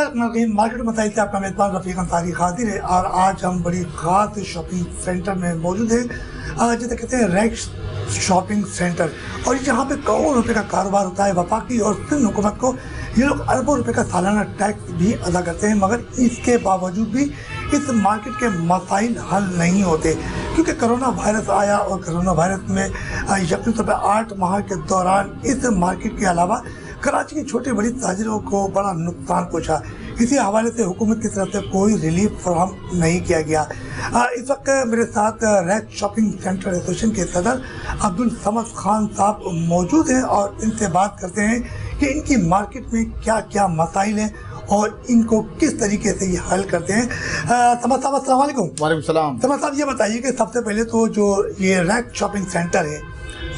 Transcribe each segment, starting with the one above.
Market मसाइल से आपका मेज़बान रफ़ीक अंसारी हाजिर है और आज हम बड़ी ख़ास शॉपिंग सेंटर में मौजूद हैं जिसे कहते हैं रैक्स शॉपिंग सेंटर। और यहाँ पे करोड़ों रुपए का कारोबार होता है। वफाकी और सिंध हुकूमत को ये लोग अरबों रुपए का सालाना टैक्स भी अदा करते हैं, मगर इसके बावजूद भी इस मार्केट के मसाइल हल नहीं होते क्योंकि कोरोना वायरस आया और कोरोना वायरस में यकीन तौर पर 8 माह के दौरान इस मार्केट के अलावा कराची की छोटी बड़ी ताजिरों को बड़ा नुकसान पहुंचा। इसी हवाले से हुकूमत की तरफ से कोई रिलीफ फराहम नहीं किया गया। इस वक्त मेरे साथ रैक्स शॉपिंग सेंटर एसोसिएशन के सदर अब्दुल समद खान साहब मौजूद हैं और इनसे बात करते हैं कि इनकी मार्केट में क्या क्या मसाइल हैं और इनको किस तरीके से ये हल करते हैं। समद साहब अस्सलाम वालेकुम। वालेकुम सलाम। समद साहब ये बताइए कि सबसे पहले तो जो ये रैक्स शॉपिंग सेंटर है,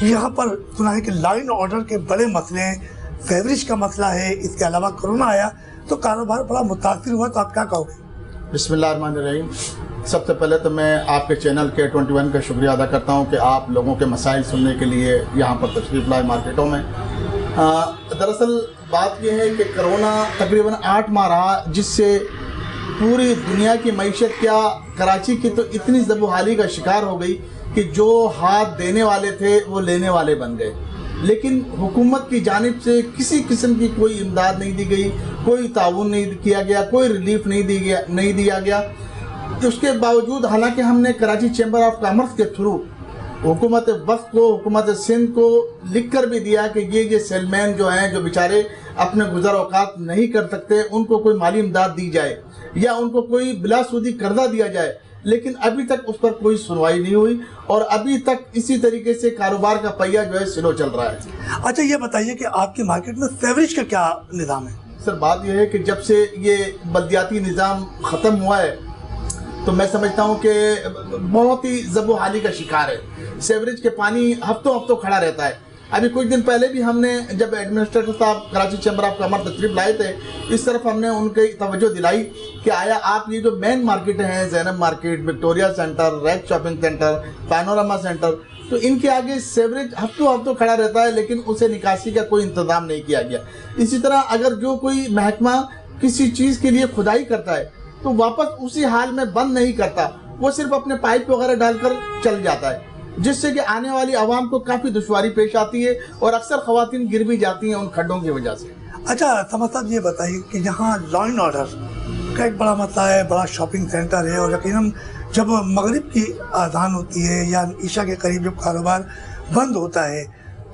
यहाँ पर सुना है कि लाइन ऑर्डर के बड़े मसले हैं, फेवरिश का मसला है, इसके अलावा कोरोना आया तो कारोबार बड़ा मुतासिर हुआ, तो आप क्या कहोगे? बिस्मिल्लाहिर्रहमानिर्रहीम। सबसे पहले तो मैं आपके चैनल के 21 का शुक्रिया अदा करता हूं कि आप लोगों के मसाइल सुनने के लिए यहाँ पर तशरीफ़ लाए मार्केटों में। दरअसल बात यह है कि कोरोना तकरीबन 8 माह रहा, जिससे पूरी दुनिया की मईशत क्या कराची की तो इतनी ज़बूहाली का शिकार हो गई कि जो हाथ देने वाले थे वो लेने वाले बन गए। लेकिन हुकूमत की जानिब से किसी किस्म की कोई इमदाद नहीं दी गई, कोई ताउन नहीं किया गया, कोई रिलीफ नहीं दिया गया। तो उसके बावजूद हालांकि हमने कराची चैम्बर ऑफ कॉमर्स के थ्रू हुकूमत वक्त को, हुकूमत सिंध को लिख कर भी दिया कि ये सेलमैन जो हैं, जो बेचारे अपने गुज़र औकात नहीं कर सकते, उनको कोई माली इमदाद दी जाए या उनको कोई बिलासूदी कर्जा दिया जाए। लेकिन अभी तक उस पर कोई सुनवाई नहीं हुई और अभी तक इसी तरीके से कारोबार का पहिया जो है स्लो चल रहा है। अच्छा ये बताइए कि आपकी मार्केट में सेवरेज का क्या निज़ाम है? सर बात यह है कि जब से ये बल्दियाती निज़ाम ख़त्म हुआ है तो मैं समझता हूँ कि बहुत ही ज़बूहाली का शिकार है। सेवरेज के पानी हफ्तों हफ्तों खड़ा रहता है। अभी कुछ दिन पहले भी हमने जब एडमिनिस्ट्रेटर साहब कराची चैम्बर ऑफ कॉमर्स तशरीफ लाए थे, इस तरफ हमने उनकी तवज्जो दिलाई कि आया आप ये जो मेन मार्केट हैं, Zainab market, Victoria centre, Rex shopping centre, Panorama centre, तो इनके आगे सेवरेज हफ्तों हफ्तों खड़ा रहता है, लेकिन उसे निकासी का कोई इंतज़ाम नहीं किया गया। इसी तरह अगर जो कोई महकमा किसी चीज़ के लिए खुदाई करता है तो वापस उसी हाल में बंद नहीं करता, वो सिर्फ अपने पाइप वगैरह डालकर चल जाता है, जिससे कि आने वाली आवाम को काफ़ी दुश्वारी पेश आती है और अक्सर ख़वातीन गिर भी जाती हैं उन खड्डों की वजह से। अच्छा समद साहब ये बताइए कि यहाँ लॉ एंड ऑर्डर का एक बड़ा मसला है, बड़ा शॉपिंग सेंटर है और यकीनन जब मगरिब की आज़ान होती है या ईशा के करीब जब कारोबार बंद होता है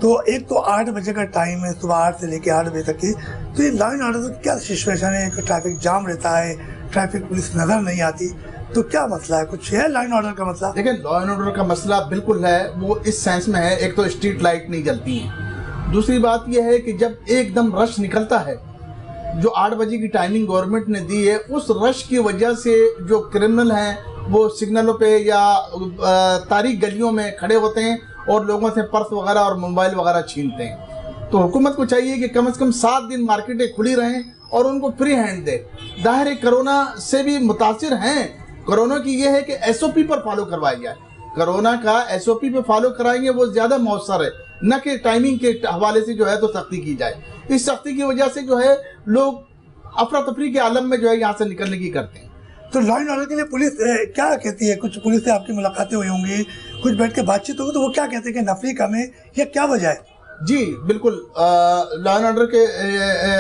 तो एक तो 8 बजे का टाइम है, सुबह 8 से लेकर 8 बजे तक की, तो ये लॉ एंड ऑर्डर से क्या सिचुएशन है कि ट्रैफिक जाम रहता है, ट्रैफिक पुलिस नज़र नहीं आती, तो क्या मसला है? कुछ है लॉ एंड ऑर्डर का मसला? देखिए लॉ एंड ऑर्डर का मसला बिल्कुल है, वो इस सेंस में है, एक तो स्ट्रीट लाइट नहीं जलती है, दूसरी बात यह है कि जब एकदम रश निकलता है, जो 8 बजे की टाइमिंग गवर्नमेंट ने दी है, उस रश की वजह से जो क्रिमिनल हैं वो सिग्नलों पे या तारीख गलियों में खड़े होते हैं और लोगों से पर्स वगैरह और मोबाइल वगैरह छीनते हैं। तो हुकूमत को चाहिए कि कम से कम 7 दिन मार्केटें खुली रहें और उनको फ्री हैंड दे। जाहिर है कोरोना से भी मुतासिर हैं, कोरोना की ये है कि SOP पर फॉलो करवाया जाए, कोरोना का SOP पे फॉलो कराएंगे वो ज़्यादा मौसर है, न कि टाइमिंग के हवाले से जो है तो सख्ती की जाए। इस सख्ती की वजह से जो है लोग अफरा तफरी के आलम में जो है यहाँ से निकलने की करते हैं। तो लॉ एंड ऑर्डर के लिए पुलिस क्या कहती है? कुछ पुलिस से आपकी मुलाकातें हुई होंगी, कुछ बैठ के बातचीत होगी, तो वो क्या कहते हैं कि नफरी कम है या क्या वजह है? जी बिल्कुल, लॉ एंड ऑर्डर के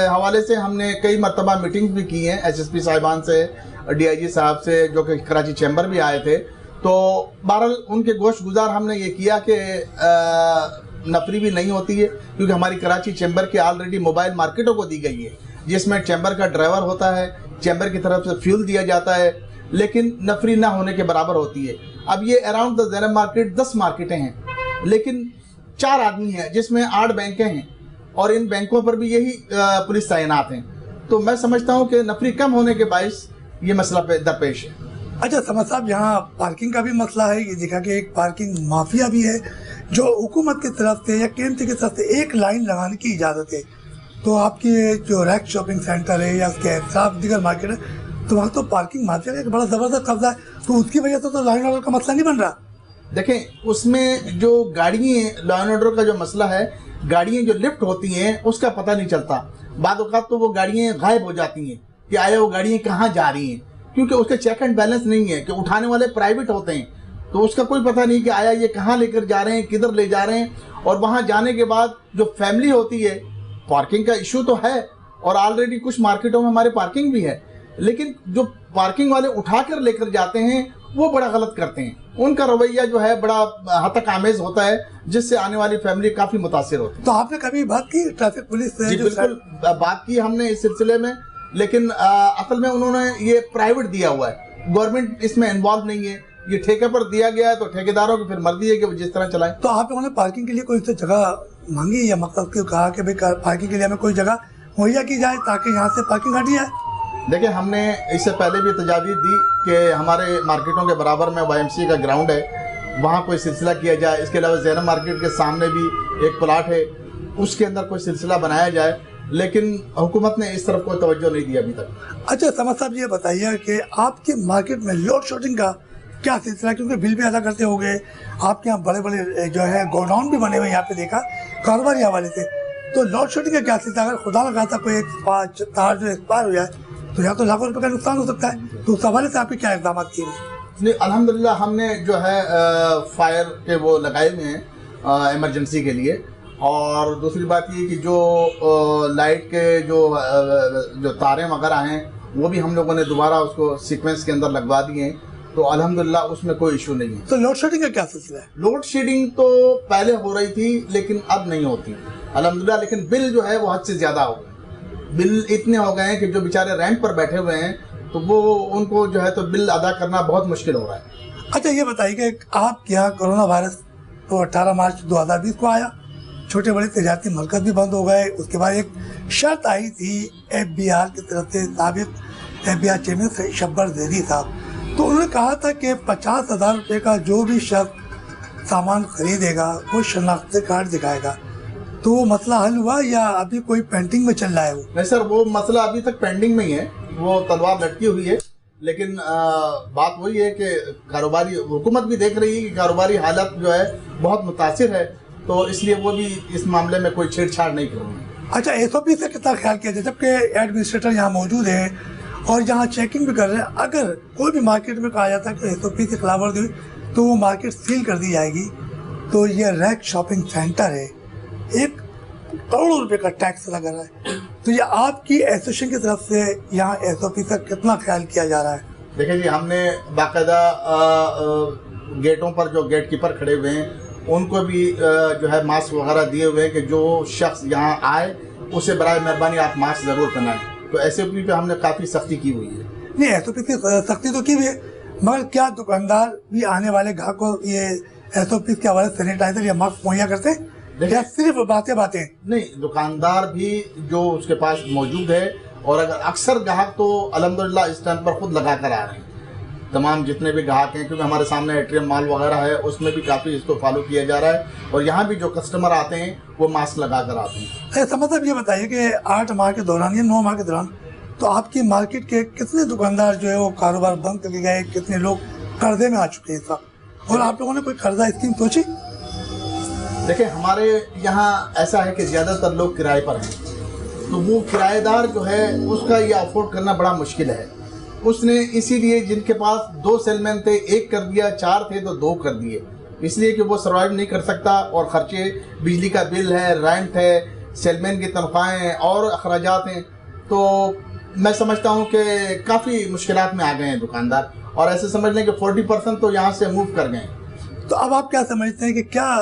हवाले से हमने कई मरतबा मीटिंग्स भी की हैं SSP साहिबान से, DIG साहब से, जो कि कराची चैम्बर भी आए थे। तो बहरहाल उनके गोश गुजार हमने ये किया कि नफरी भी नहीं होती है, क्योंकि हमारी कराची चैम्बर की ऑलरेडी मोबाइल मार्केटों को दी गई है, जिसमें चैम्बर का ड्राइवर होता है, चैम्बर की तरफ से फ्यूल दिया जाता है, लेकिन नफरी ना होने के बराबर होती है। अब ये अराउंड द ज़ैनब मार्केट 10 मार्केटें हैं, लेकिन 4 आदमी हैं, जिसमें 8 बैंकें हैं और इन बैंकों पर भी यही पुलिस तैनात हैं। तो मैं समझता हूँ कि नफरी कम होने के बायस ये मसला दरपेश है। अच्छा समद साहब, यहाँ पार्किंग का भी मसला है, ये देखा कि एक पार्किंग माफिया भी है जो हुकूमत की तरफ से या KMC की तरफ से एक लाइन लगाने की इजाज़त है। तो आपकी जो रैक्स शॉपिंग सेंटर है या उसके साथ दीगर मार्केट है, तो वहाँ तो पार्किंग माफिया का एक बड़ा ज़बरदस्त कब्जा है, तो उसकी वजह से तो लॉ एंड ऑर्डर का मसला नहीं बन रहा। देखें उसमें जो गाड़ियाँ, लॉ एंड ऑर्डर का जो मसला है, गाड़ियाँ जो लिफ्ट होती हैं उसका पता नहीं चलता, बाद औक़ात तो वो गाड़ियाँ गायब हो जाती हैं, کہ آیا وہ گاڑیاں کہاں جا رہی ہیں, کیونکہ اس کے چیک اینڈ بیلنس نہیں ہے, کہ اٹھانے والے پرائیویٹ ہوتے ہیں تو اس کا کوئی پتہ نہیں کہ آیا یہ کہاں لے کر جا رہے ہیں, کدھر لے جا رہے ہیں. اور وہاں جانے کے بعد جو فیملی ہوتی ہے, پارکنگ کا ایشو تو ہے, اور آلریڈی کچھ مارکیٹوں میں ہمارے پارکنگ بھی ہے, لیکن جو پارکنگ والے اٹھا کر لے کر جاتے ہیں وہ بڑا غلط کرتے ہیں. ان کا رویہ جو ہے بڑا ہتک آمیز ہوتا ہے, جس سے آنے والی فیملی کافی متاثر ہوتی ہے. تو آپ نے کبھی بات کی ٹریفک پولیس سے؟ جی بالکل بات کی ہم نے اس سلسلے میں, لیکن اصل میں انہوں نے یہ پرائیویٹ دیا ہوا ہے, گورنمنٹ اس میں انوالو نہیں ہے, یہ ٹھیکے پر دیا گیا ہے تو ٹھیکیداروں کی پھر مرضی ہے کہ وہ جس طرح چلائیں. تو آپ لوگوں نے پارکنگ کے لیے کوئی سے جگہ مانگی یا مقصد کی کہا کہ بھائی پارکنگ کے لیے ہمیں کوئی جگہ مہیا کی جائے تاکہ یہاں سے پارکنگ ہٹی جائے؟ دیکھیں, ہم نے اس سے پہلے بھی تجاویز دی کہ ہمارے مارکیٹوں کے برابر میں YMCA کا گراؤنڈ ہے, وہاں کوئی سلسلہ کیا جائے. اس کے علاوہ زینب مارکیٹ کے سامنے بھی ایک پلاٹ ہے, اس کے اندر کوئی سلسلہ بنایا جائے, لیکن حکومت نے اس طرف کوئی توجہ نہیں دی ابھی تک. اچھا سمجھ صاحب, یہ بتائیے کہ آپ کی مارکیٹ میں لوڈ شیڈنگ کا کیا سلسلہ, کیونکہ بل بھی ادا کرتے ہو گئے, آپ کے یہاں بڑے بڑے جو ہے گوڈاؤن بھی بنے ہوئے یہاں پہ دیکھا کاروباری حوالے سے, تو لوڈ شیڈنگ کا کیا سلسلہ؟ اگر خدا نہ خاصہ کوئی ایک تار جو ایکسپائر ہو جائے تو یا تو لاکھوں روپے کا نقصان ہو سکتا ہے, تو اس حوالے سے آپ کے کیا اقدامات کیے ہیں؟ نہیں, الحمدللہ ہم نے جو ہے فائر کے وہ لگائے ہوئے ہیں ایمرجنسی کے لیے, اور دوسری بات یہ کہ جو لائٹ کے جو تاریں وغیرہ ہیں وہ بھی ہم لوگوں نے دوبارہ اس کو سیکوینس کے اندر لگوا دیے ہیں, تو الحمدللہ اس میں کوئی ایشو نہیں ہے. تو لوڈ شیڈنگ کا کیا سلسلہ ہے؟ لوڈ شیڈنگ تو پہلے ہو رہی تھی لیکن اب نہیں ہوتی الحمدللہ, لیکن بل جو ہے وہ حد سے زیادہ ہو گئے. بل اتنے ہو گئے ہیں کہ جو بیچارے رینٹ پر بیٹھے ہوئے ہیں تو وہ ان کو جو ہے تو بل ادا کرنا بہت مشکل ہو رہا ہے. اچھا یہ بتائیے کہ آپ کے یہاں کرونا وائرس تو 18 مارچ 2020 کو آیا, چھوٹے بڑے تجارتی مرکز بھی بند ہو گئے, اس کے بعد ایک شرط آئی تھی FBR کی طرف سے, سابق FBR چیئرمین شبر زیدی صاحب, تو انہوں نے کہا تھا کہ 50,000 روپے کا جو بھی شخص سامان خریدے گا وہ شناختی کارڈ دکھائے گا, تو وہ مسئلہ حل ہوا یا ابھی کوئی پینڈنگ میں چل رہا ہے؟ وہ نہیں سر, وہ مسئلہ ابھی تک پینڈنگ میں ہی ہے, وہ تلوار لٹکی ہوئی ہے, لیکن بات وہی ہے کہ کاروباری حکومت بھی دیکھ رہی ہے کہ کاروباری حالت جو ہے بہت متاثر ہے, تو اس لیے وہ بھی اس معاملے میں کوئی چھیڑ چھاڑ نہیں کریں گے. اچھا SOP سے کتنا خیال کیا جائے, جبکہ ایڈمنسٹریٹر یہاں موجود ہیں اور یہاں چیکنگ بھی کر رہے ہیں, اگر کوئی بھی مارکیٹ میں کہا جاتا ہے کہ SOP سے خلاف ورزی ہوئی تو وہ مارکیٹ سیل کر دی جائے گی. تو یہ ریک شاپنگ سینٹر ہے, 1 کروڑ روپے کا ٹیکس لگا رہا ہے, تو یہ آپ کی ایسوسیشن کی طرف سے یہاں SOP کا کتنا خیال کیا جا رہا ہے؟ دیکھیں جی, ہم نے باقاعدہ گیٹوں پر جو گیٹ کیپر کھڑے ہوئے ہیں ان کو بھی جو ہے ماسک وغیرہ دیے ہوئے ہیں کہ جو شخص یہاں آئے اسے برائے مہربانی آپ ماسک ضرور پہنائیں. تو SOP پہ ہم نے کافی سختی کی ہوئی ہے. نہیں, SOP کی سختی تو کی ہوئی ہے, مگر کیا دکاندار بھی آنے والے گاہک کو یہ SOP کے حوالے سے سینیٹائزر یا ماسک مہیا کرتے ہیں یا صرف باتیں؟ نہیں, دکاندار بھی جو اس کے پاس موجود ہے, اور اگر اکثر گاہک تو الحمدللہ اس ٹائم پر خود لگا کر آ رہے ہیں, تمام جتنے بھی گاہک ہیں, کیونکہ ہمارے سامنے ایٹریم مال وغیرہ ہے اس میں بھی کافی اس کو فالو کیا جا رہا ہے, اور یہاں بھی جو کسٹمر آتے ہیں وہ ماسک لگا کر آتے ہیں. سمجھ صاحب یہ بتائیے کہ 8 ماہ کے دوران یا 9 ماہ کے دوران تو آپ کی مارکیٹ کے کتنے دکاندار جو ہے وہ کاروبار بند کر کے گئے, کتنے لوگ قرضے میں آ چکے ہیں اس وقت, اور آپ لوگوں نے کوئی قرضہ اسکیم سوچی؟ دیکھیں, ہمارے یہاں ایسا ہے کہ زیادہ تر لوگ کرائے پر ہیں, تو وہ کرایہ دار جو ہے اس کا یہ افورڈ کرنا بڑا مشکل ہے. اس نے اسی لیے جن کے پاس 2 سیل مین تھے 1 کر دیا, 4 تھے تو 2 کر دیے, اس لیے کہ وہ سروائیو نہیں کر سکتا, اور خرچے بجلی کا بل ہے, رینٹ ہے, سیل مین کی تنخواہیں ہیں اور اخراجات ہیں, تو میں سمجھتا ہوں کہ کافی مشکلات میں آ گئے ہیں دکاندار, اور ایسے سمجھ لیں کہ 40% تو یہاں سے موو کر گئے ہیں. تو اب آپ کیا سمجھتے ہیں کہ کیا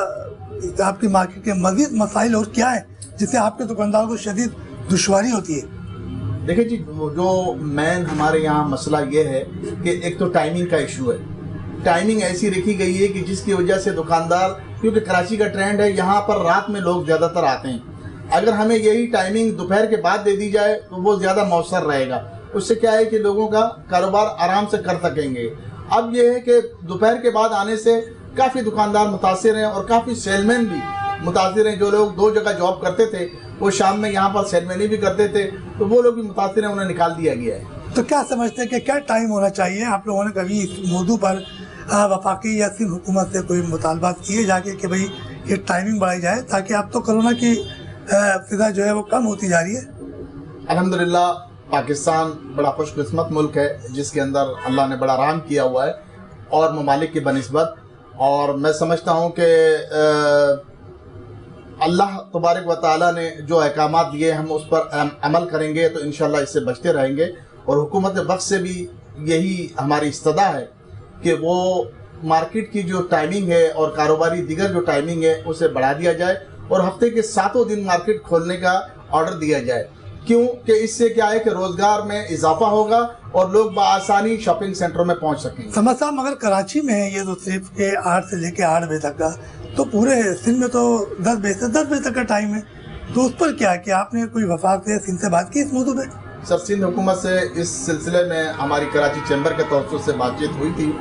آپ کی مارکیٹ کے مزید مسائل اور کیا ہیں جس سے آپ کے دکاندار کو شدید دشواری ہوتی ہے؟ دیکھیں جی, جو مین ہمارے یہاں مسئلہ یہ ہے کہ ایک تو ٹائمنگ کا ایشو ہے. ٹائمنگ ایسی رکھی گئی ہے کہ جس کی وجہ سے دکاندار, کیونکہ کراچی کا ٹرینڈ ہے یہاں پر رات میں لوگ زیادہ تر آتے ہیں, اگر ہمیں یہی ٹائمنگ دوپہر کے بعد دے دی جائے تو وہ زیادہ مؤثر رہے گا. اس سے کیا ہے کہ لوگوں کا کاروبار آرام سے کر سکیں گے. اب یہ ہے کہ دوپہر کے بعد آنے سے کافی دکاندار متاثر ہیں, اور کافی سیل مین بھی متاثر ہیں. جو لوگ 2 جگہ جاب کرتے تھے وہ شام میں یہاں پر سیل مینی بھی کرتے تھے, تو وہ لوگ بھی متاثر ہیں, انہیں نکال دیا گیا ہے. تو کیا سمجھتے ہیں کہ کیا ٹائم ہونا چاہیے؟ آپ لوگوں نے کبھی اس موضوع پر وفاقی یا صرف حکومت سے کوئی مطالبات کیے جا کے کہ بھئی یہ ٹائمنگ بڑھائی جائے, تاکہ اب تو کرونا کی فضا جو ہے وہ کم ہوتی جا رہی ہے؟ الحمدللہ پاکستان بڑا خوش قسمت ملک ہے جس کے اندر اللہ نے بڑا رحم کیا ہوا ہے اور ممالک کی بنسبت، اور میں سمجھتا ہوں کہ اللہ تبارک و تعالیٰ نے جو احکامات دیے ہم اس پر عمل کریں گے تو انشاءاللہ اس سے بچتے رہیں گے، اور حکومت وقت سے بھی یہی ہماری استدا ہے کہ وہ مارکیٹ کی جو ٹائمنگ ہے اور کاروباری دیگر جو ٹائمنگ ہے اسے بڑھا دیا جائے اور ہفتے کے 7 دن مارکیٹ کھولنے کا آرڈر دیا جائے، کیوں کہ اس سے کیا ہے کہ روزگار میں اضافہ ہوگا اور لوگ بآسانی شاپنگ سینٹروں میں پہنچ سکیں گے۔ سمجھ صاحب مگر کراچی میں ہے یہ تو صرف کہ 8 سے لے کے 8 بجے تک کا، تو پورے سندھ میں تو 10 بجے سے 10 بجے تک کا ٹائم ہے، تو اس پر کیا کہ آپ نے کوئی وفاق سے سندھ سے بات کی اس موضوع پہ؟ سر سندھ حکومت سے اس سلسلے میں ہماری کراچی چیمبر کے توسط سے بات چیت ہوئی تھی،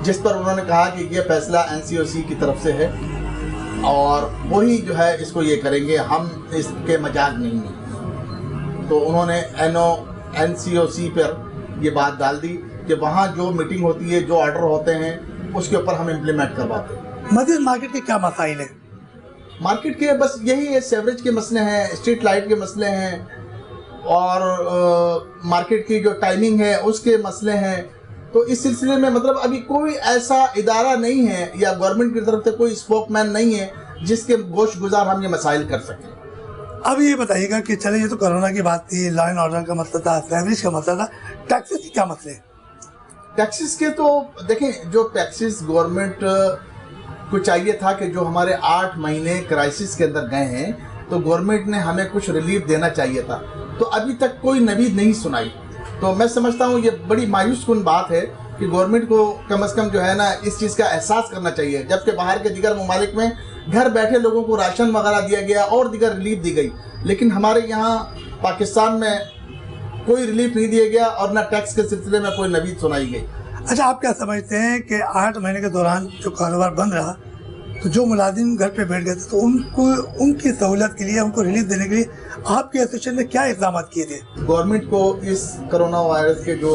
جس پر انہوں نے کہا کہ یہ فیصلہ NCOC کی طرف سے ہے اور وہی جو ہے اس کو یہ کریں گے، ہم اس کے مجاز نہیں ہیں۔ تو انہوں نے NCOC پر یہ بات ڈال دی کہ وہاں جو میٹنگ ہوتی ہے، جو آرڈر ہوتے ہیں اس کے اوپر ہم امپلیمنٹ کرواتے ہیں۔ مزید مارکیٹ کے کیا مسائل ہیں؟ مارکیٹ کے بس یہی ہے، سیوریج کے مسئلے ہیں، اسٹریٹ لائٹ کے مسئلے ہیں، اور مارکیٹ کی جو ٹائمنگ ہے اس کے مسئلے ہیں۔ تو اس سلسلے میں مطلب ابھی کوئی ایسا ادارہ نہیں ہے یا گورنمنٹ کی طرف سے کوئی اسپوک مین نہیں ہے جس کے گوش گزار ہم یہ مسائل کر سکیں۔ اب یہ بتائیے گا کہ چلے یہ تو کرونا کی بات تھی، لا اینڈ آرڈر کا مسئلہ تھا، سیوریج کا مسئلہ تھا، ٹیکسز کی کیا مسئلے ہیں؟ ٹیکسز کے تو دیکھیں، جو ٹیکسز گورنمنٹ کو چاہیے تھا کہ جو ہمارے 8 مہینے کرائسس کے اندر گئے ہیں تو گورنمنٹ نے ہمیں کچھ ریلیف دینا چاہیے تھا، تو ابھی تک کوئی نوید نہیں سنائی۔ تو میں سمجھتا ہوں یہ بڑی مایوس کن بات ہے کہ گورنمنٹ کو کم از کم جو ہے نا اس چیز کا احساس کرنا چاہیے، جبکہ باہر کے دیگر ممالک میں گھر بیٹھے لوگوں کو راشن وغیرہ دیا گیا اور دیگر ریلیف دی گئی، لیکن ہمارے یہاں پاکستان میں کوئی ریلیف نہیں دیا گیا اور نہ ٹیکس کے سلسلے میں کوئی نوید سنائی گئی۔ اچھا، آپ کیا سمجھتے ہیں کہ 8 مہینے کے دوران جو کاروبار بند رہا تو جو ملازم گھر پہ بیٹھ گئے تھے تو ان کی سہولت کے لیے، ان کو ریلیف دینے کے لیے آپ کے ایسوسیشن نے کیا اقدامات کیے تھے؟ گورنمنٹ کو اس کرونا وائرس کے جو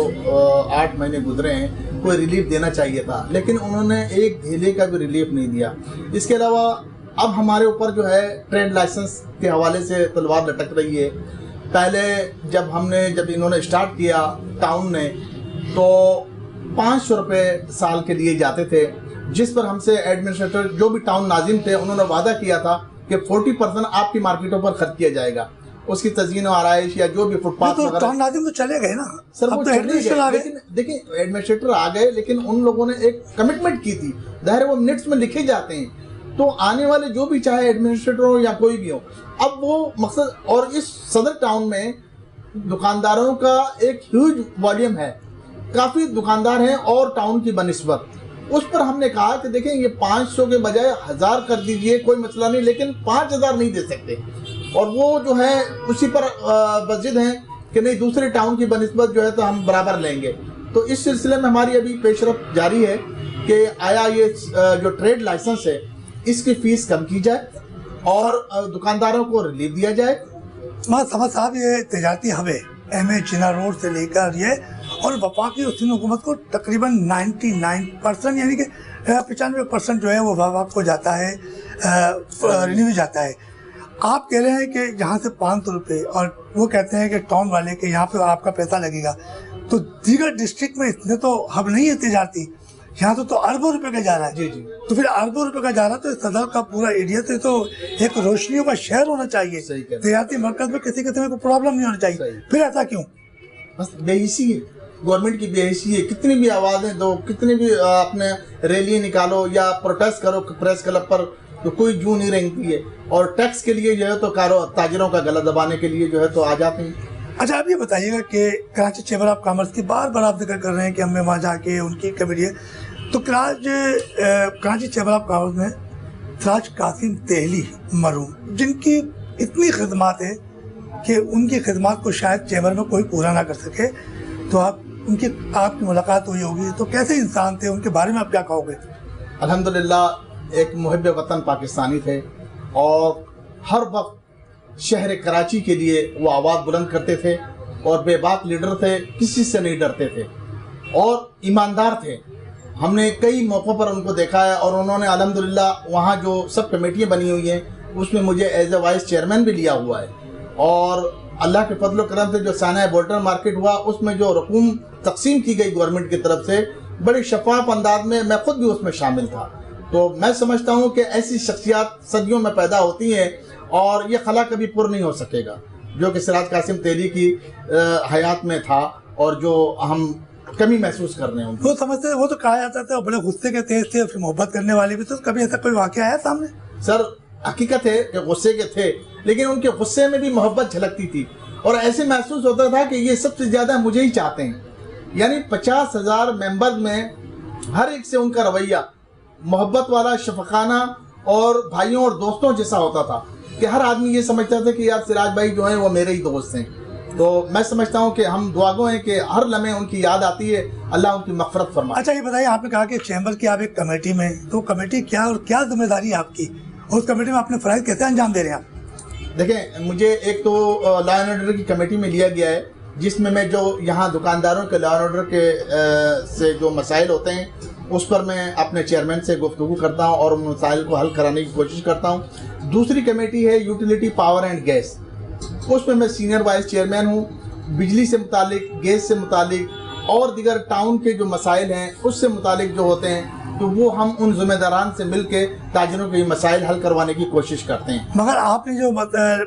8 مہینے گزرے ہیں کوئی ریلیف دینا چاہیے تھا، لیکن انہوں نے ایک ڈھیلے کا بھی ریلیف نہیں دیا۔ اس کے علاوہ اب ہمارے اوپر جو ہے ٹریڈ لائسنس کے حوالے سے تلوار لٹک رہی ہے۔ پہلے جب انہوں نے اسٹارٹ کیا ٹاؤن نے تو 500 روپے سال کے لیے جاتے تھے، جس پر ہم سے ایڈمنسٹریٹر جو بھی ٹاؤن ناظم تھے انہوں نے وعدہ کیا تھا کہ 40% آپ کی مارکیٹوں پر خرچ کیا جائے گا، اس کی تزئین و آرائش یا جو بھی فٹ پاتھ تو ٹاؤن ناظم تو چلے گئے نا سر، وہ لیکن دیکھیں ایڈمنسٹریٹر آ گئے، لیکن ان لوگوں نے ایک کمٹمنٹ کی تھی، ظاہر وہ منٹس میں لکھے جاتے ہیں، تو آنے والے جو بھی چاہے ایڈمنسٹریٹر ہو یا کوئی بھی ہو، اب وہ مقصد، اور اس صدر ٹاؤن میں دکانداروں کا ایک ہیوج والیوم ہے، کافی دکاندار ہیں اور ٹاؤن کی بنسبت اس پر ہم نے کہا کہ دیکھیں یہ 500 کے بجائے 1000 کر دیجئے، کوئی مسئلہ نہیں، لیکن 5000 نہیں دے سکتے، اور وہ جو ہے اسی پر بضد ہیں کہ نہیں دوسرے ٹاؤن کی بنسبت جو ہے تو ہم برابر لیں گے۔ تو اس سلسلے میں ہماری ابھی پیش رفت جاری ہے کہ آیا یہ جو ٹریڈ لائسنس ہے اس کی فیس کم کی جائے اور دکانداروں کو ریلیف دیا جائے۔ سمجھ صاحب، یہ تجارتی ہب ہے ایم اے جنا روڈ سے لے کر یہ، اور وفاقی اور سندھ حکومت کو تقریباً 99% یعنی کہ 95% جو ہے وہ وفاق کو جاتا ہے، ریلیو جاتا ہے۔ آپ کہہ رہے ہیں کہ یہاں سے 500 روپے، اور وہ کہتے ہیں کہ ٹاؤن والے کہ یہاں پہ آپ کا پیسہ لگے گا، تو دیگر ڈسٹرکٹ میں اتنے تو ہب نہیں ہے تجارتی، یہاں تو اربوں روپے کا جا رہا ہے۔ جی تو پھر اربوں روپے کا جا رہا ہے تو صدر کا پورا ایریا تو ایک روشنیوں کا شہر ہونا چاہیے، تجارتی مرکز میں کسی قسم کو پرابلم نہیں ہونا چاہیے، پھر ایسا کیوں؟ بس بے حسی ہے، گورنمنٹ کی بے حسی ہے، کتنی بھی آوازیں دو، کتنی بھی اپنے ریلی نکالو یا پروٹیسٹ کرو پریس کلب پر، تو کوئی جو نہیں رہتی ہے، اور ٹیکس کے لیے جو ہے تو تاجروں کا گلا دبانے کے لیے جو ہے تو آ جاتے ہیں۔ اچھا، آپ یہ بتائیے گا کہ کراچی چیمبر آف کامرس کی بار بار آپ ذکر کر رہے ہیں کہ ہمیں وہاں جا کے ان کی کمیٹی ہے، تو کراچی چیمبر آف کامرس میں سراج قاسم تہلی مرحوم، جن کی اتنی خدمات ہے کہ ان کی خدمات کو شاید چیمبر میں کوئی پورا نہ کر سکے، تو آپ کی ملاقات ہوئی ہوگی، تو کیسے انسان تھے، ان کے بارے میں آپ کیا کہو گے؟ الحمدللہ ایک محب وطن پاکستانی تھے، اور ہر وقت شہر کراچی کے لیے وہ آواز بلند کرتے تھے، اور بے باک لیڈر تھے، کسی سے نہیں ڈرتے تھے، اور ایماندار تھے۔ ہم نے کئی موقعوں پر ان کو دیکھا ہے، اور انہوں نے الحمدللہ وہاں جو سب کمیٹیاں بنی ہوئی ہیں اس میں مجھے ایز اے وائس چیئرمین بھی لیا ہوا ہے، اور اللہ کے فضل و کرم سے جو سانحہ بولٹن مارکیٹ ہوا اس میں جو رقوم تقسیم کی گئی گورنمنٹ کی طرف سے بڑی شفاف انداز میں خود بھی اس میں شامل تھا. تو میں سمجھتا ہوں کہ ایسی شخصیات صدیوں میں پیدا ہوتی ہیں اور یہ خلا کبھی پر نہیں ہو سکے گا جو کہ سراج قاسم تیلی کی حیات میں تھا اور جو ہم کمی محسوس کر رہے ہیں. وہ سمجھتے ہیں، وہ تو کہا جاتا تھا بڑے غصے کے تیز تھے، پھر محبت کرنے والے بھی تھے. کبھی ایسا کوئی واقعہ ہے سامنے؟ سر حقیقت ہے کہ غصے کے تھے لیکن ان کے غصے میں بھی محبت جھلکتی تھی اور ایسے محسوس ہوتا تھا کہ یہ سب سے زیادہ مجھے ہی چاہتے ہیں. یعنی 50,000 ممبر میں ہر ایک سے ان کا رویہ محبت والا، شفقانہ اور بھائیوں اور دوستوں جیسا ہوتا تھا کہ ہر آدمی یہ سمجھتا تھا کہ یار سراج بھائی جو ہیں وہ میرے ہی دوست ہیں. تو میں سمجھتا ہوں کہ ہم دعاگو ہیں کہ ہر لمحے ان کی یاد آتی ہے، اللہ ان کی مغفرت فرمائے. اچھا یہ بتائیے، آپ نے کہا کہ چیمبر کی آپ ایک کمیٹی میں، تو کمیٹی کیا اور کیا ذمہ داری ہے آپ کی، اور اس کمیٹی میں اپنے فرائض کیسے انجام دے رہے ہیں آپ؟ دیکھیں، مجھے ایک تو لا اینڈ آرڈر کی کمیٹی میں لیا گیا ہے جس میں جو یہاں دکانداروں کے لا اینڈ آرڈر کے سے جو مسائل ہوتے ہیں اس پر میں اپنے چیئرمین سے گفتگو کرتا ہوں اور ان مسائل کو حل کرانے کی کوشش کرتا ہوں. دوسری کمیٹی ہے یوٹیلیٹی پاور اینڈ گیس، اس میں سینئر وائس چیئرمین ہوں. بجلی سے متعلق، گیس سے متعلق اور دیگر ٹاؤن کے جو مسائل ہیں اس سے متعلق جو ہوتے ہیں تو وہ ہم ان ذمہ داران سے مل کے تاجروں کے یہ مسائل حل کروانے کی کوشش کرتے ہیں. مگر آپ نے جو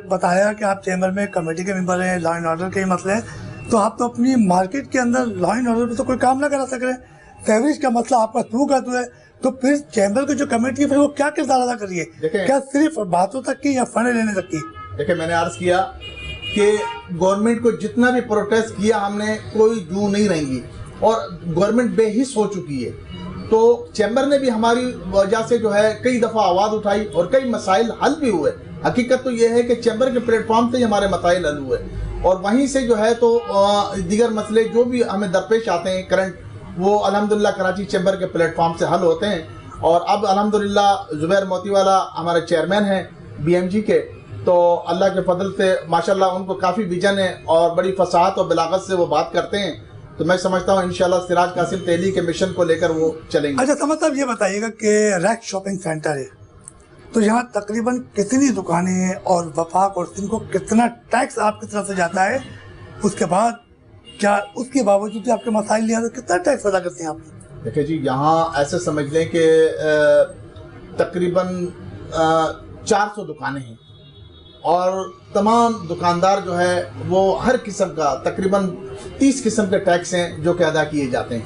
بتایا کہ آپ چیمبر میں کمیٹی کے ممبر ہیں، لا اینڈ آرڈر کے مسئلے ہیں، تو آپ تو اپنی مارکیٹ کے اندر لا اینڈ آرڈر پہ تو کوئی کام نہ کرا سک رہے ہیں. سیوریج کا مسئلہ آپ کا تو ہے، تو پھر چیمبر کی جو کمیٹی ہے پھر وہ کیا کردار ادا کر رہی ہے؟ کیا صرف باتوں تک کی یا فنڈ لینے تک کی؟ دیکھیں، میں نے عرض کیا کہ گورنمنٹ کو جتنا بھی پروٹیسٹ کیا ہم نے کوئی جو نہیں رہیں اور گورنمنٹ بے حس ہو چکی ہے. تو چیمبر نے بھی ہماری وجہ سے جو ہے کئی دفعہ آواز اٹھائی اور کئی مسائل حل بھی ہوئے. حقیقت تو یہ ہے کہ چیمبر کے پلیٹ فارم سے ہی ہمارے مسائل حل ہوئے اور وہیں سے جو ہے تو دیگر مسئلے جو بھی ہمیں درپیش آتے ہیں کرنٹ، وہ الحمدللہ کراچی چیمبر کے پلیٹ فارم سے حل ہوتے ہیں. اور اب الحمدللہ زبیر موتی والا ہمارے چیئرمین ہیں BMG کے، تو اللہ کے فضل سے ماشاءاللہ ان کو کافی ویژن ہے اور بڑی فصاحت اور بلاغت سے وہ بات کرتے ہیں. تو میں سمجھتا ہوں انشاءاللہ سراج قاسم تیلی کے مشن کو لے کر وہ چلیں گے. اچھا سمجھ صاحب، یہ بتائیے گا کہ ریکس شاپنگ سینٹر ہے تو یہاں تقریباً کتنی دکانیں ہیں اور وفاق اور سندھ کو کتنا ٹیکس آپ کی طرف سے جاتا ہے؟ اس کے بعد کیا اس کے باوجود بھی آپ کے مسائل نہیں آتے، کتنا ٹیکس ادا کرتے ہیں آپ؟ دیکھیں جی، یہاں ایسے سمجھ لیں کہ تقریباً 400 دکانیں ہیں اور تمام دکاندار جو ہے وہ ہر قسم کا تقریباً 30 قسم کے ٹیکس ہیں جو کہ ادا کیے جاتے ہیں.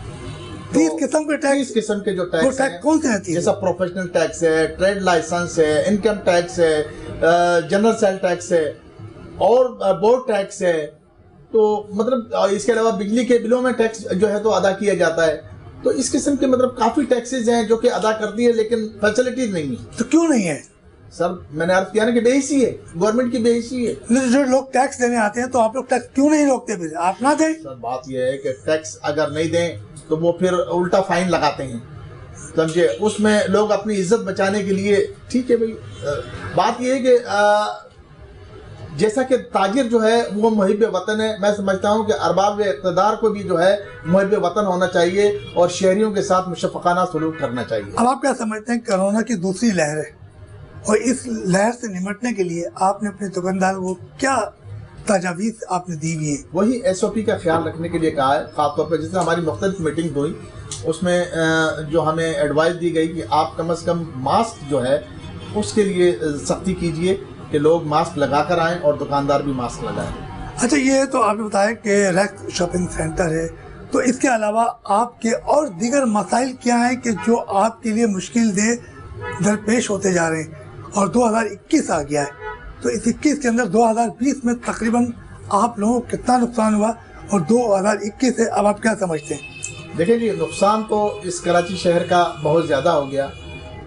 30 قسم کے ٹیکس؟ 30 قسم کے جو ٹیکس ہیں کون سے ہیں؟ جیسا پروفیشنل ٹیکس ہے، ٹریڈ لائسنس ہے، انکم ٹیکس ہے، جنرل سیل ٹیکس ہے اور بورڈ ٹیکس ہے. تو مطلب اس کے علاوہ بجلی کے بلوں میں ٹیکس جو ہے تو ادا کیا جاتا ہے. تو اس قسم کے مطلب کافی ٹیکسز ہیں جو کہ ادا کرتی ہے لیکن فیسلٹیز نہیں ہیں. تو کیوں نہیں ہے سر؟ میں نے عرض کیا نا کہ بے حسی ہے، گورنمنٹ کی بے حسی ہے. جو لوگ ٹیکس دینے آتے ہیں تو آپ لوگ ٹیکس کیوں نہیں روکتے؟ پھر آپ نہ دیں. سر بات یہ ہے کہ ٹیکس اگر نہیں دیں تو وہ پھر الٹا فائن لگاتے ہیں، سمجھے؟ اس میں لوگ اپنی عزت بچانے کے لیے، ٹھیک ہے بھائی، بات یہ ہے کہ جیسا کہ تاجر جو ہے وہ محب وطن ہے، میں سمجھتا ہوں کہ ارباب اقتدار کو بھی جو ہے محب وطن ہونا چاہیے اور شہریوں کے ساتھ مشفقانہ سلوک کرنا چاہیے. اب آپ کیا سمجھتے ہیں کرونا کی دوسری لہر ہے اور اس لہر سے نمٹنے کے لیے آپ نے اپنے دکاندار کو کیا تجاویز آپ نے دی ہوئی ہیں؟ وہی SOP کا خیال رکھنے کے لیے کہا ہے. خاص طور پہ جیسے ہماری مختلف میٹنگ ہوئی اس میں جو ہمیں ایڈوائز دی گئی کہ آپ کم از کم ماسک جو ہے اس کے لیے سختی کیجئے کہ لوگ ماسک لگا کر آئیں اور دکاندار بھی ماسک لگائیں. اچھا یہ تو آپ نے بتایا کہ ریکس شاپنگ سینٹر ہے، تو اس کے علاوہ آپ کے اور دیگر مسائل کیا ہیں کہ جو آپ کے لیے مشکل دہ درپیش ہوتے جا رہے ہیں؟ اور 2021 آ گیا ہے تو اس 21 کے اندر 2020 میں تقریباً آپ لوگوں کو کتنا نقصان ہوا اور 2021 سے اب آپ کیا سمجھتے ہیں؟ دیکھیں جی، نقصان تو اس کراچی شہر کا بہت زیادہ ہو گیا،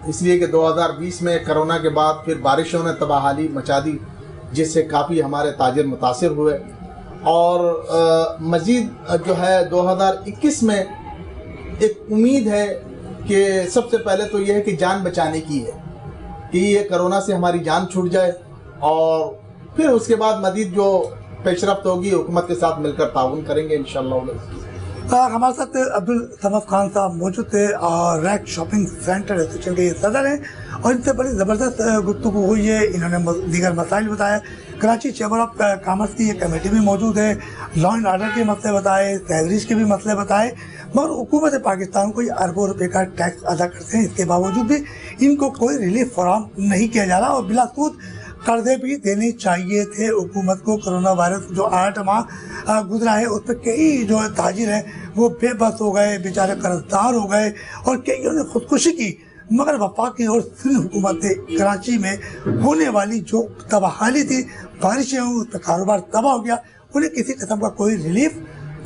اس لیے کہ 2020 میں کرونا کے بعد پھر بارشوں نے تباہی مچا دی جس سے کافی ہمارے تاجر متاثر ہوئے. اور مزید جو ہے 2021 میں ایک امید ہے کہ سب سے پہلے تو یہ ہے کہ جان بچانے کی ہے کہ یہ کرونا سے ہماری جان چھوٹ جائے اور پھر اس کے بعد مزید جو پیش رفت ہوگی حکومت کے ساتھ مل کر تعاون کریں گے انشاءاللہ. ہمارے ساتھ عبدالصمد خان صاحب موجود تھے اور ریکس شاپنگ سینٹر ایسوسیشن کے یہ صدر ہیں اور ان سے بڑی زبردست گفتگو ہوئی ہے. انہوں نے دیگر مسائل بتایا. कराची चैम्बर ऑफ कॉमर्स की ये कमेटी भी मौजूद है, लॉ एंड ऑर्डर के मसले बताए, सैलरीज के भी मसले बताए, मगर हुकूमत पाकिस्तान को ये अरबों रुपए का टैक्स अदा करते हैं, इसके बावजूद भी इनको कोई रिलीफ फराहम नहीं किया जा रहा और बिला सूद कर्जे भी देने चाहिए थे हुकूमत को। कोरोना वायरस जो 8 माह गुजरा है उस पर कई जो ताजिर हैं वो बेबस हो गए, बेचारे कर्जदार हो गए और कईयों ने खुदकुशी की, मगर वफाकी और सिंध हुकूमत कराची में होने वाली जो तबाहाली थी, बारिशें हुई, उस पर कारोबार तबाह हो गया, उन्हें किसी किस्म का कोई रिलीफ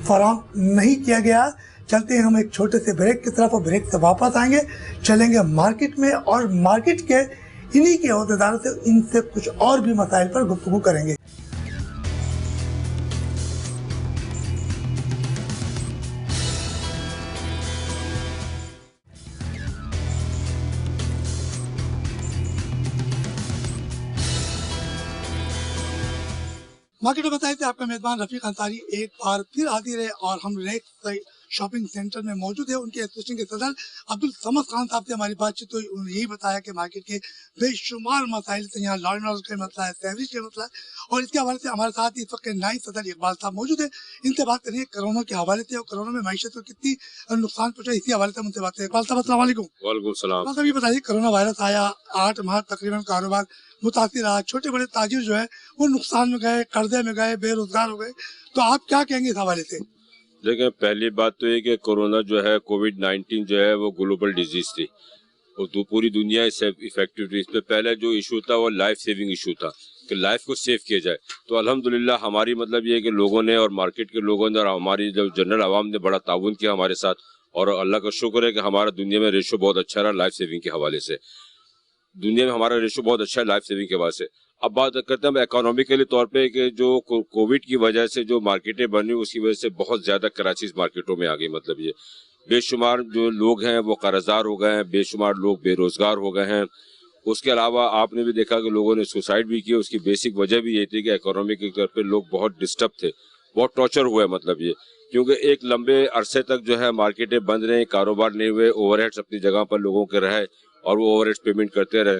फराहम नहीं किया गया। चलते हैं हम एक छोटे से ब्रेक की तरफ और ब्रेक से वापस आएंगे, चलेंगे मार्केट में और मार्केट के इन्हीं के अहदेदारों से इनसे कुछ और भी मसाइल पर गुफ्तगू करेंगे। मार्केट में बताए थे आपका मेजबान रफीक अंसारी एक बार फिर हाजिर है और हम रेक्स शॉपिंग सेंटर में मौजूद है। उनके एसोसिएशन के सदर अब्दुल समद खान साहब से हमारी बातचीत हुई, उन्होंने यही बताया कि मार्केट के बेशुमार मसाइल से यहाँ लॉ एंड ऑर्डर का मसला है, सैलरीज का मसला है और इसके हवाले से हमारे साथ इस वक्त नायब सदर इकबाल साहब मौजूद है। इनसे बात करेंगे कोरोना के हवाले से और कोरोना में मैशत को कितनी नुकसान पहुंचा, इसी हवाले से उनसे बात करें। इकबाल साहब अस्सलाम वालेकुम। वालेकुम सलाम। इकबाल साहब ये बताइए, कोरोना वायरस आया, 8 माह तकरीबन कारोबार मुतासिर रहा, छोटे बड़े ताजिर जो है वो नुकसान में गए, कर्जे में गए, बेरोजगार हो गए, तो आप क्या कहेंगे इस हवाले से? देखिए, पहली बात तो ये कि कोरोना जो है कोविड-19 जो है वो ग्लोबल डिजीज थी और तो पूरी दुनिया इससे इफेक्टिव थी। इस पे पहले जो इशू था वो लाइफ सेविंग इशू था कि लाइफ को सेव किया जाए। तो अल्हम्दुलिल्लाह हमारी मतलब ये है कि लोगों ने और मार्केट के लोगों ने और हमारी जो जनरल आवाम ने बड़ा ताउन किया हमारे साथ और अल्लाह का शुक्र है कि हमारा दुनिया में रेशो बहुत अच्छा रहा लाइफ सेविंग के हवाले से। दुनिया में हमारा रेशो बहुत अच्छा है लाइफ सेविंग के हवाले से। अब बात करते हैं इकोनॉमिकली तौर पे कि जो कोविड की वजह से जो मार्केटें बनी उसकी वजह से बहुत ज़्यादा कराची मार्केटों में आ गई। मतलब ये बेशुमार जो लोग हैं वो कर्जदार हो गए हैं, बेशुमार लोग बेरोजगार हो गए हैं। उसके अलावा आपने भी देखा कि लोगों ने सुसाइड भी किया। उसकी बेसिक वजह भी ये थी कि इकोनॉमिक के तौर पर लोग बहुत डिस्टर्ब थे, बहुत टॉर्चर हुए। मतलब ये क्योंकि एक लंबे अरसे तक जो है मार्केटें बंद रही, कारोबार नहीं हुए, ओवरहेड्स अपनी जगह पर लोगों के रहे और वो ओवरहेड्स पेमेंट करते रहे,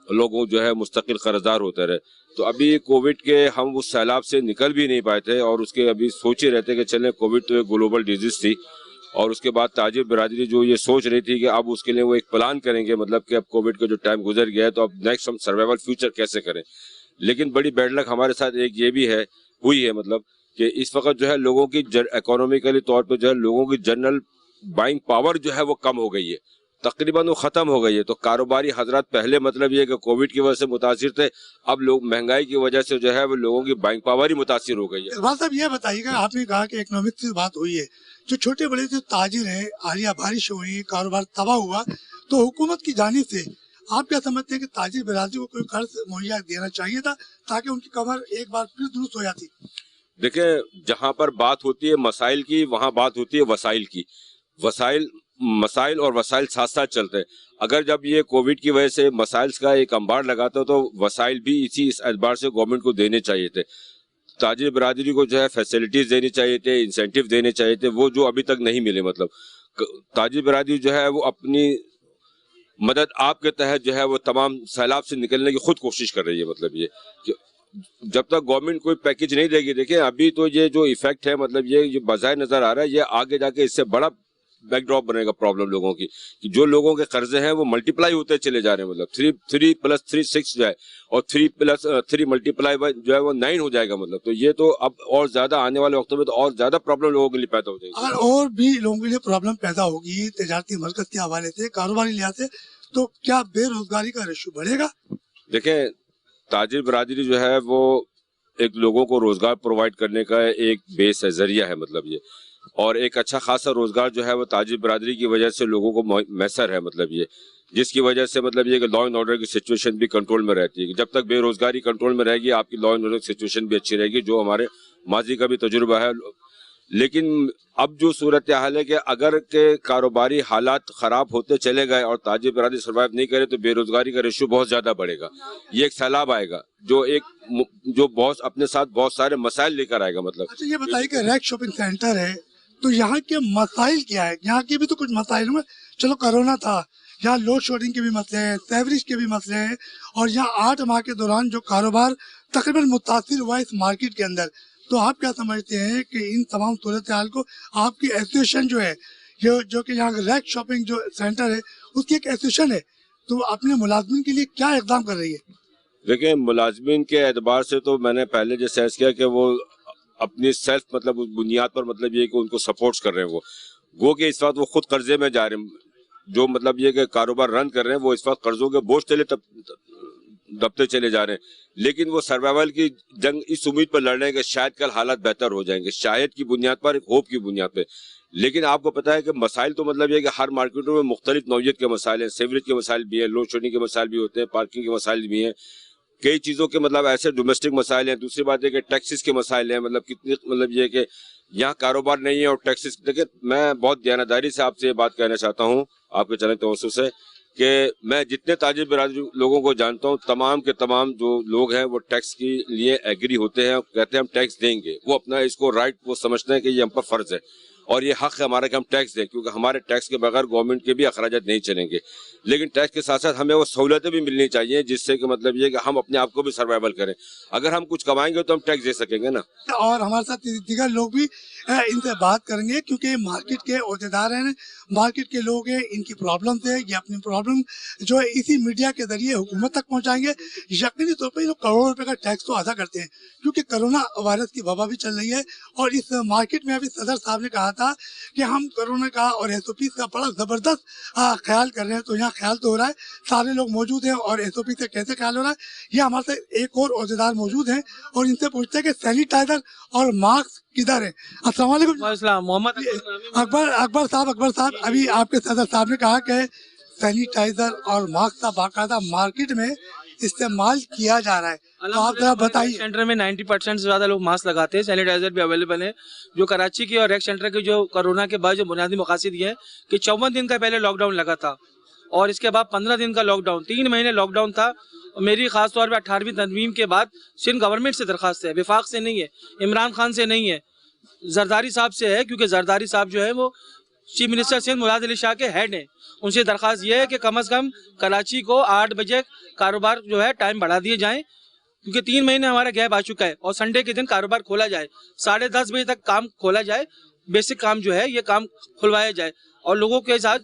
लोगों जो है मुस्तकिल कर्जदार होते रहे। तो अभी कोविड के हम उस सैलाब से निकल भी नहीं पाए थे और उसके अभी सोच ही रहते कि चलें, कोविड तो एक ग्लोबल डिजीज थी और उसके बाद ताजिर बिरादरी जो ये सोच रही थी कि अब उसके लिए वो एक प्लान करेंगे, मतलब कि अब कोविड का जो टाइम गुजर गया है तो अब नेक्स्ट हम सर्वाइवल फ्यूचर कैसे करें। लेकिन बड़ी बैड लक हमारे साथ एक ये भी है हुई है, मतलब कि इस वक्त जो है लोगों की इकोनॉमिकली तौर पर जो है लोगों की जनरल बाइंग पावर जो है वो कम हो गई है, तकरीबन वो खत्म हो गई है। तो कारोबारी हजरात पहले मतलब ये कि कोविड की वजह से मुतासिर थे, अब लोग महंगाई की वजह से जो है वो लोगों की बाइंग पावर ही मुतासिर हो गई है। इकबाल साहब ये बताइएगा, आपने कहा कि इकोनॉमिक से बात हुई है, जो छोटे बड़े जो ताजिर हैं, आलिया बारिश हुई, कारोबार तबाह हुआ, तो हुकूमत की जानिब से आप क्या समझते हैं कि ताजिर बिरादरी को कोई कर्ज मुहैया देना चाहिए था ताकि उनकी कमर एक बार फिर दुरुस्त हो जाती? देखिए, जहाँ पर बात होती है मसाइल की वहाँ बात होती है वसाइल की। मसाइल और वसाइल साथ साथ चलते हैं। अगर जब ये कोविड की वजह से मसाइल का एक अंबार लगाता तो वसाइल भी इस एतबार से गवर्नमेंट को देने चाहिए थे। ताजिर बिरादरी को जो है फैसिलिटीज देनी चाहिए थे, इंसेंटिव देने चाहिए थे, वो जो अभी तक नहीं मिले। मतलब ताजिर बिरादरी जो है वो अपनी मदद आपके तहत जो है वो तमाम सैलाब से निकलने की खुद कोशिश कर रही है। मतलब ये जब तक गवर्नमेंट कोई पैकेज नहीं देगी, देखिए अभी तो ये जो इफेक्ट है, मतलब ये जो बाज़ाहिर नजर आ रहा है, ये आगे जाके इससे बड़ा बैकड्रॉप बनेगा प्रॉब्लम लोगों की, कि जो लोगों के कर्जे हैं वो मल्टीप्लाई होते चले जा रहे हैं। मतलब 3 + 3 6 जो है और 3 + 3 × जो है वो 9 हो जाएगा। मतलब तो ये तो अब और ज्यादा आने वाले वक्तों में तो और ज्यादा प्रॉब्लम लोगों के लिए पैदा हो जाएगी और भी लोगों के लिए प्रॉब्लम पैदा होगी तजारती मरकज के हवाले से, कारोबारी लिहाज से, तो क्या बेरोजगारी का रेशो बढ़ेगा? देखें, ताजिर बिरादरी जो है वो एक लोगों को रोजगार प्रोवाइड करने का एक बेस है, जरिया है। मतलब ये और एक अच्छा खासा रोजगार जो है वो ताजिर बिरादरी की वजह से लोगों को मैसर है। मतलब ये जिसकी वजह से मतलब ये कि लॉ एंड ऑर्डर की सिचुएशन भी कंट्रोल में रहती है। जब तक बेरोजगारी कंट्रोल में रहेगी आपकी लॉ एंड ऑर्डर की सिचुएशन भी अच्छी रहेगी, जो हमारे माजी का भी तजुर्बा है। लेकिन अब जो सूरत हाल है कि अगर के कारोबारी हालात खराब होते चले गए और ताजिर बिरादरी सर्वाइव नहीं करे तो बेरोजगारी का रेशो बहुत ज्यादा बढ़ेगा। ये एक सैलाब आएगा जो बहुत अपने साथ बहुत सारे मसाइल लेकर आएगा। मतलब अच्छा ये बताइए कि रैक शॉपिंग सेंटर है तो यहाँ के मसाइल क्या है? यहाँ के भी तो कुछ मसाइल हुए, चलो कोरोना था, यहाँ लोड शेडिंग के भी मसले हैं, सेवरेज के भी मसले हैं, और यहाँ 8 माह के दौरान जो कारोबार तकरीबन मुतासिर हुआ इस मार्केट के अंदर, तो आप क्या समझते हैं कि इन तमाम सूरत हाल को आपकी एसोसिएशन जो है, जो कि यहाँ रैक शॉपिंग जो सेंटर है उसकी एक एसोसिएशन है, तो अपने मुलाजमिन के लिए क्या इक़दाम कर रही है? देखिए, मुलाजमिन के एतबार से तो मैंने पहले जैसे अर्ज किया कि वो अपनी सेल्फ मतलब उस बुनियाद पर मतलब ये कि उनको सपोर्ट्स कर रहे हैं, वो कि इस वक्त वो खुद कर्जे में जा रहे हैं, जो मतलब ये कि कारोबार रन कर रहे हैं वो इस वक्त कर्जों के बोझ तले दबते चले जा रहे हैं, लेकिन वो सर्वाइवल की जंग इस उम्मीद पर लड़ रहे हैं कि शायद कल हालात बेहतर हो जाएंगे, शायद की बुनियाद पर, होप की बुनियाद पर। लेकिन आपको पता है कि मसाइल तो मतलब ये कि हर मार्केटों में मुख्तलिफ नौइयत के मसाइल हैं, सेवरेज के मसाइल भी हैं, लोड शेडिंग के मसाइल भी होते हैं, पार्किंग के मसाइल भी हैं, कई चीज़ों के मतलब ऐसे डोमेस्टिक मसाइल हैं। दूसरी बात है कि टैक्सेस के मसाइल हैं, मतलब कितनी मतलब ये कि यहाँ कारोबार नहीं है और टैक्सेस। देखिए, मैं बहुत दयानतदारी से आपसे ये बात कहना चाहता हूँ आपके चैनल के तवज्जुह से कि मैं जितने ताजिर बिरादरी लोगों को जानता हूँ, तमाम के तमाम जो लोग हैं वो टैक्स के लिए एग्री होते हैं, कहते हैं हम टैक्स देंगे, वो अपना इसको राइट वो समझते हैं कि ये हम पर फर्ज है और ये हक है हमारा कि हम टैक्स दें, क्योंकि हमारे टैक्स के बगैर गवर्नमेंट के भी अखराजात नहीं चलेंगे। लेकिन टैक्स के साथ साथ हमें वो सहूलतें भी मिलनी चाहिए जिससे कि मतलब ये कि हम अपने आप को भी सर्वाइवल करें। अगर हम कुछ कमाएंगे तो हम टैक्स दे सकेंगे ना। और हमारे साथ दीगर लोग भी इनसे बात करेंगे, क्योंकि मार्केट के ओहदेदार हैं, मार्केट के लोग हैं, इनकी प्रॉब्लम है, ये अपनी प्रॉब्लम जो है इसी मीडिया के जरिए हुकूमत तक पहुंचाएंगे। यकीनी तौर पर ये लोग करोड़ों रुपए का टैक्स तो अदा करते हैं, क्योंकि कोरोना वायरस की वबा भी चल रही है। और इस मार्केट में अभी सदर साहब ने कहा था कि हम कोरोना का और SOP का बड़ा जबरदस्त ख्याल कर रहे हैं, तो यहाँ ख्याल तो हो रहा है, सारे लोग मौजूद हैं और SOP से कैसे ख्याल हो रहा है ये हमारे साथ एक और ओहदेदार मौजूद हैं और इनसे पूछते हैं कि सैनिटाइजर और मास्क किधर है। अस्सलाम वालेकुम मोहम्मद अकबर साहब, अभी आपके सदर साहब ने कहा कि सैनिटाइजर और मास्क का बाकायदा मार्केट में इस्तेमाल किया जा रहा है, तो आप जरा बताइए। सेंटर में 90% से ज्यादा लोग मास्क लगाते हैं, सैनिटाइजर भी अवेलेबल है। जो कराची के और रैक सेंटर के जो कोरोना के बाद जो बुनियादी मकासद ये है कि 54 दिन का पहले लॉकडाउन लगा था और इसके बाद 15 दिन का लॉकडाउन, 3 महीने लॉकडाउन था। मेरी खास तौर पे 18वीं तनवीम के बाद सिंध गवर्नमेंट से दरखास्त है, विफाक से नहीं है, इमरान खान से नहीं है, जरदारी साहब से है, क्योंकि जरदारी साहब जो है वो चीफ मिनिस्टर सिंध मुराद अली शाह के हेड हैं। उनसे दरखास्त ये है कि कम से कम कराची को 8 बजे कारोबार जो है टाइम बढ़ा दिए जाएं, क्योंकि 3 महीने हमारा गैप आ चुका है, और संडे के दिन कारोबार खोला जाए, 10:30 बजे तक काम खोला जाए, बेसिक काम जो है ये काम खुलवाया जाए और लोगों के साथ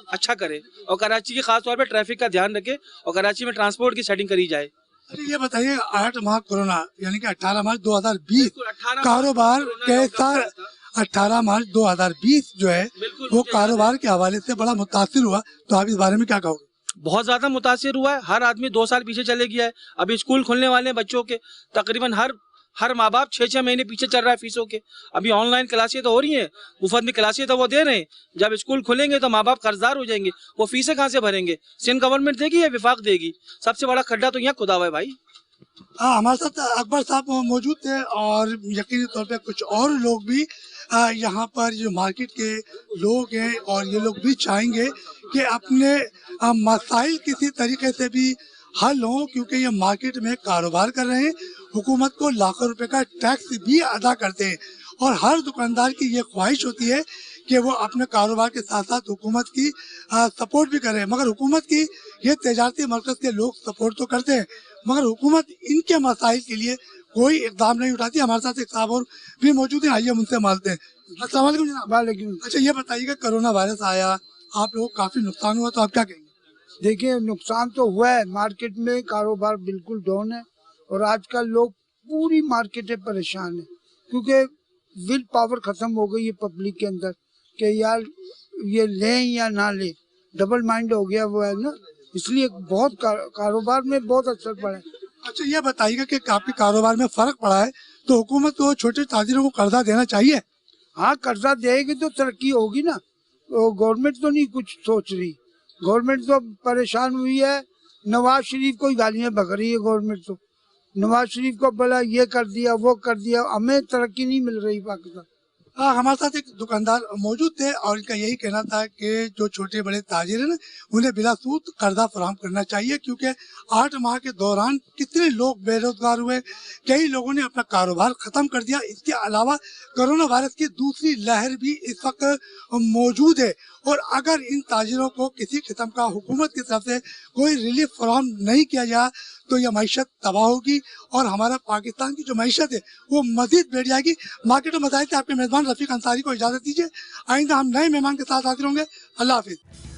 अच्छा करे, और कराची की खास तौर पे ट्रैफिक का ध्यान रखे और कराची में ट्रांसपोर्ट की सेटिंग करी जाए। ये बताइए, 8 माह कोरोना यानी कि 18 मार्च 2020 कारोबार कैसा? 18 मार्च 2020 जो है वो कारोबार के हवाले से बड़ा मुतासिर हुआ, तो आप इस बारे में क्या कहोगे? बहुत ज्यादा मुतासिर हुआ है, हर आदमी 2 साल पीछे चले गया है। अभी स्कूल खुलने वाले हैं बच्चों के, तकरीबन हर माँ बाप 6-6 महीने पीछे चल रहा है फीसों के। अभी ऑनलाइन क्लासें तो हो रही हैं, मुफ्त में क्लासें तो वो दे रहे हैं, जब स्कूल खुलेंगे तो माँ बाप कर्जदार हो जाएंगे, वो फीसें कहाँ से भरेंगे? सिंध गवर्नमेंट देगी या विफाक देगी? सबसे बड़ा खड्डा तो यहाँ खुदा हुआ है भाई। हाँ, हमारे साथ अकबर साहब मौजूद थे और यकीनी तौर पे कुछ और लोग भी यहाँ पर जो मार्केट के लोग हैं, और ये लोग भी चाहेंगे कि अपने मसाइल किसी तरीके से भी हल हो, क्योंकि ये मार्केट में कारोबार कर रहे हैं, हुकूमत को लाखों रुपए का टैक्स भी अदा करते हैं, और हर दुकानदार की ये ख्वाहिश होती है कि वो अपने कारोबार के साथ साथ हुकूमत की सपोर्ट भी करें। मगर हुकूमत की ये तजारती मरकज़ के लोग सपोर्ट तो करते हैं, मगर हुकूमत इनके मसाइल के लिए कोई इक़दाम नहीं उठाती। हमारे साथ एक साहब और भी मौजूद हैं, आइए उनसे मालते हैं। अस्सलाम वालेकुम जनाब। वालेकुम। अच्छा, ये बताइएगा, कोरोना वायरस आया, आप लोगों को काफ़ी नुकसान हुआ, तो आप क्या कहेंगे? देखिए, नुकसान तो हुआ है, मार्केट में कारोबार बिल्कुल डाउन है और आजकल लोग पूरी मार्केटें परेशान है, क्योंकि विल पावर खत्म हो गई है पब्लिक के अंदर कि यार ये लें या ना लें, डबल माइंड हो गया वो है ना, इसलिए बहुत कारोबार में बहुत असर पड़ा है। अच्छा, ये बताइएगा कि आपके कारोबार में फ़र्क पड़ा है, तो हुकूमत को छोटे ताजिरों को कर्जा देना चाहिए? हाँ, कर्जा देगी तो तरक्की होगी ना। तो गवर्नमेंट तो नहीं कुछ सोच रही, गवर्नमेंट तो परेशान हुई है, नवाज शरीफ को गालियाँ बक रही है गवर्नमेंट, तो नवाज शरीफ को बोला ये कर दिया वो कर दिया, हमें तरक्की नहीं मिल रही पाकिस्तान। हाँ, हमारे साथ एक दुकानदार मौजूद थे और इनका यही कहना था कि जो छोटे बड़े ताजिर हैं ना, उन्हें बिला सूद कर्जा फराहम करना चाहिए, क्योंकि 8 माह के दौरान कितने लोग बेरोजगार हुए, कई लोगों ने अपना कारोबार खत्म कर दिया। इसके अलावा कोरोना वायरस की दूसरी लहर भी इस वक्त मौजूद है اور اگر ان تاجروں کو کسی قسم کا حکومت کی طرف سے کوئی ریلیف فراہم نہیں کیا جائے تو یہ معیشت تباہ ہوگی اور ہمارا پاکستان کی جو معیشت ہے وہ مزید بڑھ جائے گی۔ مارکیٹ میں مسائل سے آپ کے میزبان رفیق انصاری کو اجازت دیجیے، آئندہ ہم نئے مہمان کے ساتھ حاضر ہوں گے۔ اللہ حافظ۔